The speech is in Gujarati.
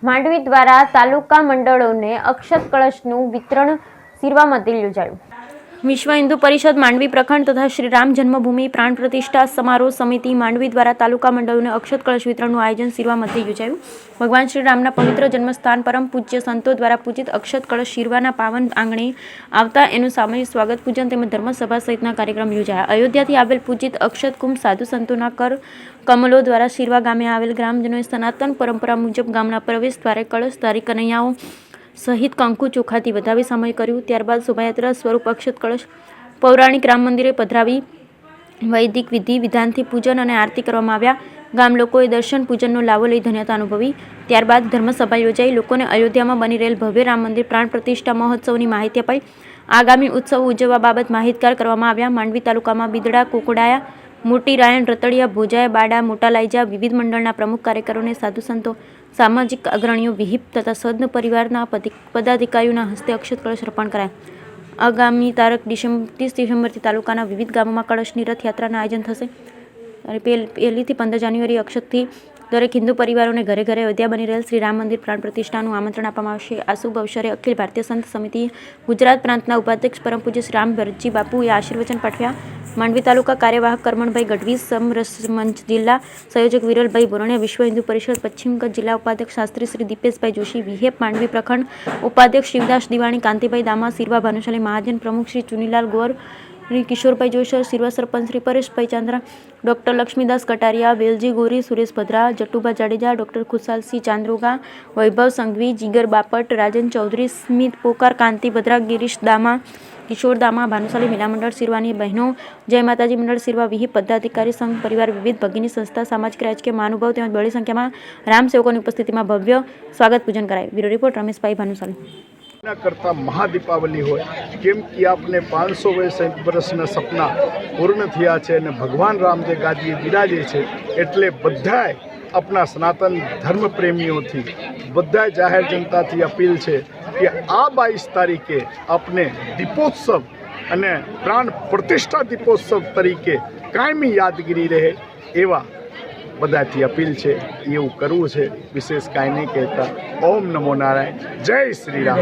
માંડવી દ્વારા તાલુકા મંડળોને અક્ષત કળશનું વિતરણ શિરવામાંથી યોજાયું। વિશ્વ હિન્દુ પરિષદ માંડવી પ્રખંડ તથા શ્રી રામ જન્મભૂમિ પ્રાણ પ્રતિષ્ઠા સમારોહ સમિતિ માંડવી દ્વારા તાલુકા મંડળોને અક્ષત કળશ વિતરણનું આયોજન શિરવામાંથી યોજાયું। ભગવાન શ્રી રામના પવિત્ર જન્મસ્થાન પરમ પૂજ્ય સંતો દ્વારા પૂજિત અક્ષત કળશ શિરવાના પાવન આંગણે આવતા એનું સામૂહિક સ્વાગત પૂજન તેમજ ધર્મસભા સહિતના કાર્યક્રમ યોજાયા। અયોધ્યાથી આવેલ પૂજિત અક્ષત કુંભ સાધુ સંતોના કર કમલો દ્વારા શિરવા ગામે આવેલ ગ્રામજનોએ સનાતન પરંપરા મુજબ ગામના પ્રવેશ દ્વારે કળશધારી કનૈયાઓ સહિત કંકુ ચોખાથી વધાવી સામેલ કર્યું। ત્યારબાદ શોભાયાત્રા સ્વરૂપ અક્ષત કળશ પૌરાણિક રામ મંદિરે પધરાવી વૈદિક વિધિ વિધાનથી પૂજન અને આરતી કરવામાં આવ્યા। ગામ લોકોએ દર્શન પૂજનનો લાવો લઈ ધન્યતા અનુભવી। ત્યારબાદ ધર્મસભા યોજાઈ લોકોને અયોધ્યામાં બની રહેલ ભવ્ય રામ મંદિર પ્રાણ પ્રતિષ્ઠા મહોત્સવની માહિતી અપાઈ। આગામી ઉત્સવ ઉજવવા બાબત માહિતગાર કરવામાં આવ્યા। માંડવી તાલુકામાં બિદડા, કોકડાયા, મોટી રાયણ, રતડિયા, ભોજાયા, બાડા, મોટા લાઈજા વિવિધ મંડળના પ્રમુખ કાર્યકરોને સાધુ સંતો, સામાજિક અગ્રણીઓ, વિહિપ તથા સદ્ન પરિવારના પદાધિકારીઓના હસ્તે અક્ષત કળશ અર્પણ કરાયા। આગામી તારીખ 30 ડિસેમ્બરથી તાલુકાના વિવિધ ગામોમાં કળશની રથયાત્રાનું આયોજન થશે અને 1 થી 15 જાન્યુઆરી અક્ષતથી દરેક હિન્દુ પરિવારોને ઘરે ઘરે અયોધ્યા બની રહેલ શ્રી રામ મંદિર પ્રાણ પ્રતિષ્ઠાનું આમંત્રણ આપવામાં આવશે। આ શુભ અવસરે અખિલ ભારતીય સંત સમિતિ ગુજરાત પ્રાંતના ઉપાધ્યક્ષ પરમ પૂજ્ય શ્રી રામ ભરતજી બાપુએ આશીર્વચન પાઠવ્યા। માંડવી તાલુકા કાર્યવાહક કરમણભાઈ ગઢવી, સમરસ મંચ જિલ્લા સંયોજક વિરલભાઈ બોરણિયા, વિશ્વ હિન્દુ પરિષદ પશ્ચિમ કચ્છ જિલ્લા ઉપાધ્યક્ષ શાસ્ત્રી શ્રી દીપેશભાઈ જોશી, વિહેપ માંડવી પ્રખંડ ઉપાધ્યક્ષ શિવદાસ દિવાણી, કાંતિભાઈ દામા, શિરવા ભાનુશાલી મહાજન પ્રમુખ શ્રી ચુનીલાલ ગોર, કિશોરભાઈ જોશર, શિરવા સરપંચ શ્રી પરેશભાઈ ચાંદ્રા, ડૉક્ટર લક્ષ્મીદાસ કટારિયા, વેલજી ગોરી, સુરેશ ભદ્રા, જટુભા જાડેજા, ડૉક્ટર ખુશાલસિંહ ચાંદ્રોગા, વૈભવ સંઘવી, જીગર બાપટ, રાજન ચૌધરી, સ્મિત પોકાર, કાંતિ ભદ્રા, ગિરીશ દામા, કિશોર દામા, ભાનુશાલી મહિલા મંડળ શિરવાની બહેનો, જય માતાજી મંડળ શિરવા, વિહિપ પદાધિકારી સંઘ પરિવાર, વિવિધ ભગીની સંસ્થા, સામાજિક રાજકીય મહાનુભાવ તેમજ બહોળી સંખ્યામાં રામ સેવકોની ઉપસ્થિતિમાં ભવ્ય સ્વાગત પૂજન કરાયું। Bureau report Rameshbhai Bhanushali. करता महादीपावली हो केम कि आपने 500 वर्षना सपना पूर्ण थया छे ने भगवान राम जे गादीए बिराजे छे एटले बधाय अपना सनातन धर्म प्रेमीओं थी बधाय जाहिर जनता थी अपील छे कि आ 22 तारीखे अपने दीपोत्सव अने प्राण प्रतिष्ठा दीपोत्सव तरीके कायमी यादगिरी रहे एवा बधाथी अपील है। એવું કરવું છે, વિશેષ કાંઈ નહીં કહેતા। ઓમ નમો નારાયણ, જય શ્રી રામ।